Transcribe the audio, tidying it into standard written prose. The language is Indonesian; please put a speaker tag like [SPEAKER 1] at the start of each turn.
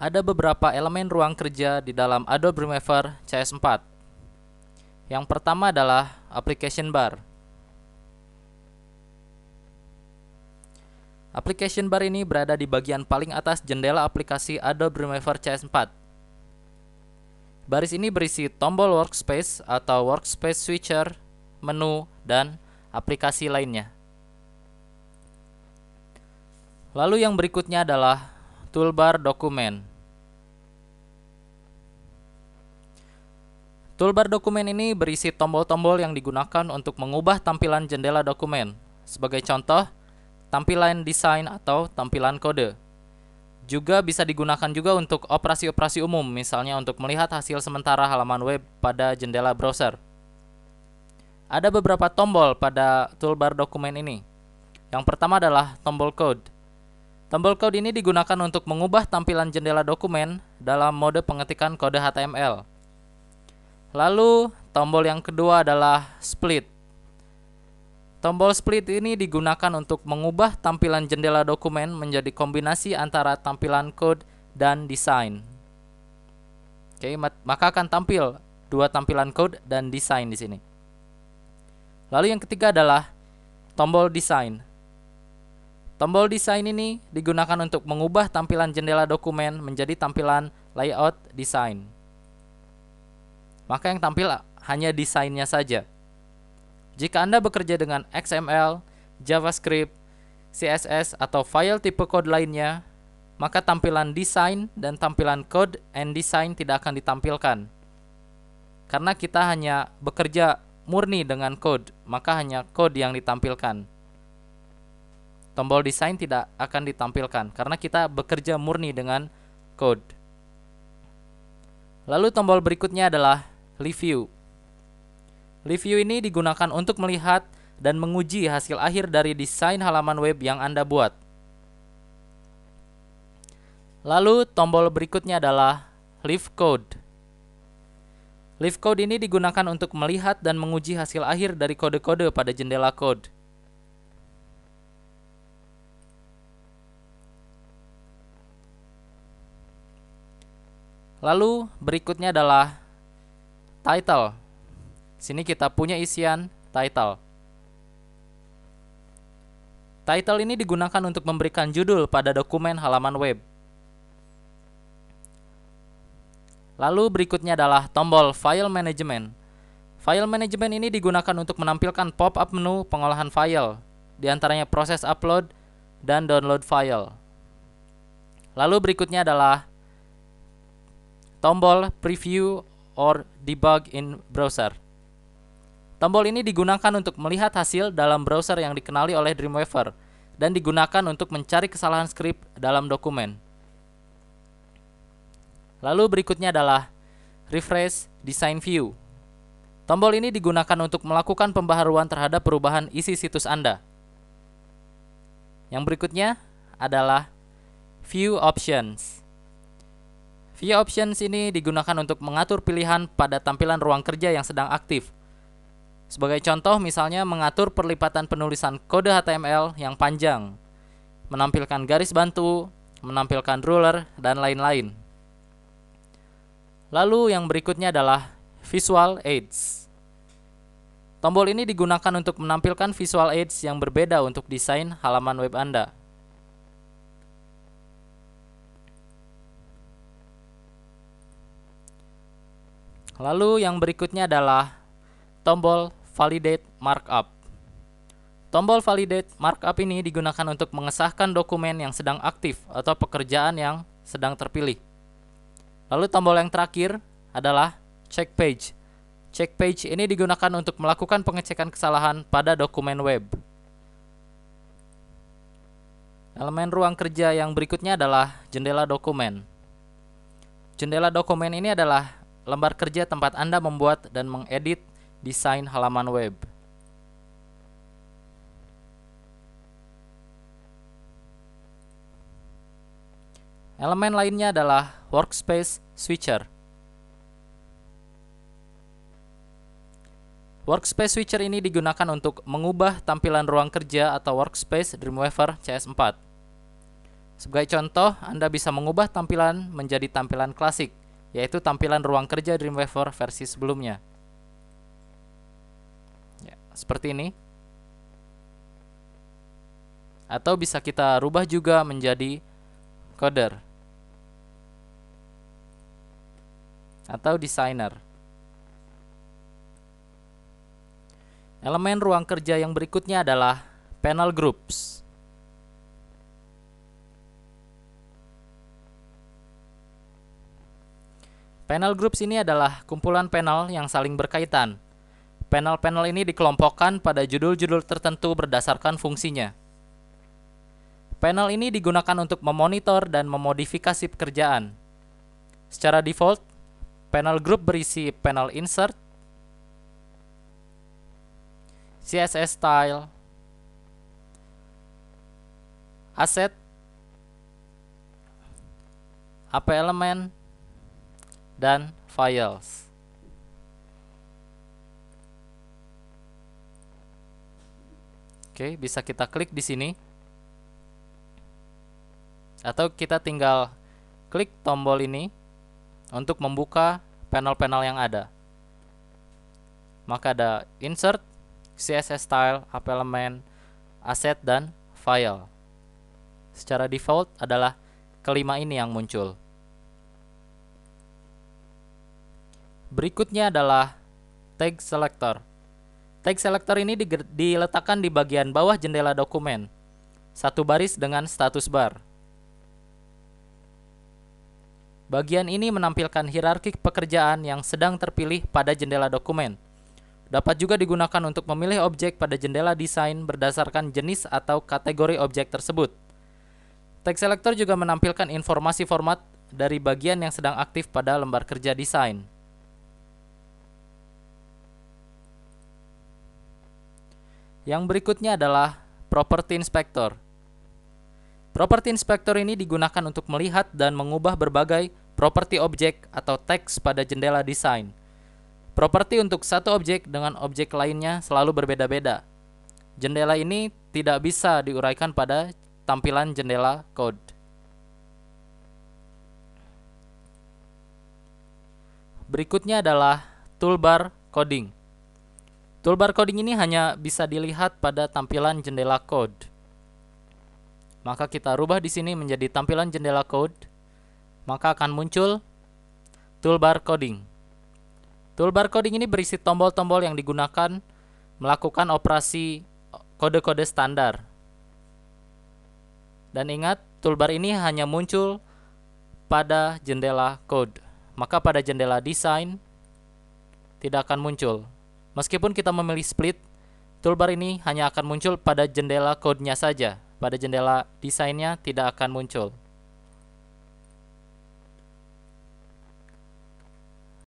[SPEAKER 1] Ada beberapa elemen ruang kerja di dalam Adobe Remover CS4. Yang pertama adalah Application Bar. Application Bar ini berada di bagian paling atas jendela aplikasi Adobe Remover CS4. Baris ini berisi tombol workspace atau workspace switcher, menu, dan aplikasi lainnya. Lalu yang berikutnya adalah toolbar dokumen. Toolbar dokumen ini berisi tombol-tombol yang digunakan untuk mengubah tampilan jendela dokumen. Sebagai contoh, tampilan desain atau tampilan kode. Juga bisa digunakan juga untuk operasi-operasi umum, misalnya untuk melihat hasil sementara halaman web pada jendela browser. Ada beberapa tombol pada toolbar dokumen ini. Yang pertama adalah tombol code. Tombol code ini digunakan untuk mengubah tampilan jendela dokumen dalam mode pengetikan kode HTML. Lalu, tombol yang kedua adalah split. Tombol split ini digunakan untuk mengubah tampilan jendela dokumen menjadi kombinasi antara tampilan code dan desain. Oke, maka akan tampil dua tampilan code dan desain di sini. Lalu yang ketiga adalah tombol desain. Tombol desain ini digunakan untuk mengubah tampilan jendela dokumen menjadi tampilan layout desain. Maka yang tampil hanya desainnya saja. Jika Anda bekerja dengan XML, JavaScript, CSS, atau file tipe kode lainnya, maka tampilan desain dan tampilan code and design tidak akan ditampilkan. Karena kita hanya bekerja murni dengan code, maka hanya code yang ditampilkan. Tombol desain tidak akan ditampilkan karena kita bekerja murni dengan code. Lalu tombol berikutnya adalah Review. Review ini digunakan untuk melihat dan menguji hasil akhir dari desain halaman web yang Anda buat. Lalu tombol berikutnya adalah Live Code. Live Code ini digunakan untuk melihat dan menguji hasil akhir dari kode-kode pada jendela code. Lalu berikutnya adalah Title. Sini kita punya isian title. Title ini digunakan untuk memberikan judul pada dokumen halaman web. Lalu berikutnya adalah tombol File Management. File Management ini digunakan untuk menampilkan pop-up menu pengolahan file, di antaranya proses upload dan download file. Lalu berikutnya adalah tombol Preview or Debug in Browser. Tombol ini digunakan untuk melihat hasil dalam browser yang dikenali oleh Dreamweaver dan digunakan untuk mencari kesalahan skrip dalam dokumen. Lalu berikutnya adalah Refresh Design View. Tombol ini digunakan untuk melakukan pembaharuan terhadap perubahan isi situs Anda. Yang berikutnya adalah View Options. View Options ini digunakan untuk mengatur pilihan pada tampilan ruang kerja yang sedang aktif. Sebagai contoh, misalnya mengatur perlipatan penulisan kode HTML yang panjang, menampilkan garis bantu, menampilkan ruler, dan lain-lain. Lalu yang berikutnya adalah Visual Aids. Tombol ini digunakan untuk menampilkan visual aids yang berbeda untuk desain halaman web Anda. Lalu yang berikutnya adalah tombol Validate Markup. Tombol Validate Markup ini digunakan untuk mengesahkan dokumen yang sedang aktif atau pekerjaan yang sedang terpilih. Lalu tombol yang terakhir adalah Check Page. Check Page ini digunakan untuk melakukan pengecekan kesalahan pada dokumen web. Elemen ruang kerja yang berikutnya adalah jendela dokumen. Jendela dokumen ini adalah lembar kerja tempat Anda membuat dan mengedit desain halaman web. Elemen lainnya adalah Workspace Switcher. Workspace Switcher ini digunakan untuk mengubah tampilan ruang kerja atau workspace Dreamweaver CS4. Sebagai contoh, Anda bisa mengubah tampilan menjadi tampilan klasik, yaitu tampilan ruang kerja Dreamweaver versi sebelumnya. Ya, seperti ini. Atau bisa kita rubah juga menjadi coder atau designer. Elemen ruang kerja yang berikutnya adalah panel groups. Panel groups ini adalah kumpulan panel yang saling berkaitan. Panel-panel ini dikelompokkan pada judul-judul tertentu berdasarkan fungsinya. Panel ini digunakan untuk memonitor dan memodifikasi pekerjaan. Secara default, panel group berisi panel insert, CSS style, asset, AP element, dan files. Oke, bisa kita klik di sini. Atau kita tinggal klik tombol ini untuk membuka panel-panel yang ada. Maka ada insert, CSS style, AP element, asset, dan file. Secara default adalah kelima ini yang muncul. Berikutnya adalah tag selector. Tag selector ini diletakkan di bagian bawah jendela dokumen, satu baris dengan status bar. Bagian ini menampilkan hierarki pekerjaan yang sedang terpilih pada jendela dokumen. Dapat juga digunakan untuk memilih objek pada jendela desain berdasarkan jenis atau kategori objek tersebut. Tag selector juga menampilkan informasi format dari bagian yang sedang aktif pada lembar kerja desain. Yang berikutnya adalah Property Inspector. Property Inspector ini digunakan untuk melihat dan mengubah berbagai properti objek atau teks pada jendela desain. Properti untuk satu objek dengan objek lainnya selalu berbeda-beda. Jendela ini tidak bisa diuraikan pada tampilan jendela code. Berikutnya adalah Toolbar Coding. Toolbar coding ini hanya bisa dilihat pada tampilan jendela code. Maka kita rubah di sini menjadi tampilan jendela code, maka akan muncul toolbar coding. Toolbar coding ini berisi tombol-tombol yang digunakan melakukan operasi kode-kode standar. Dan ingat, toolbar ini hanya muncul pada jendela code. Maka pada jendela desain tidak akan muncul. Meskipun kita memilih split, toolbar ini hanya akan muncul pada jendela code-nya saja. Pada jendela desainnya tidak akan muncul.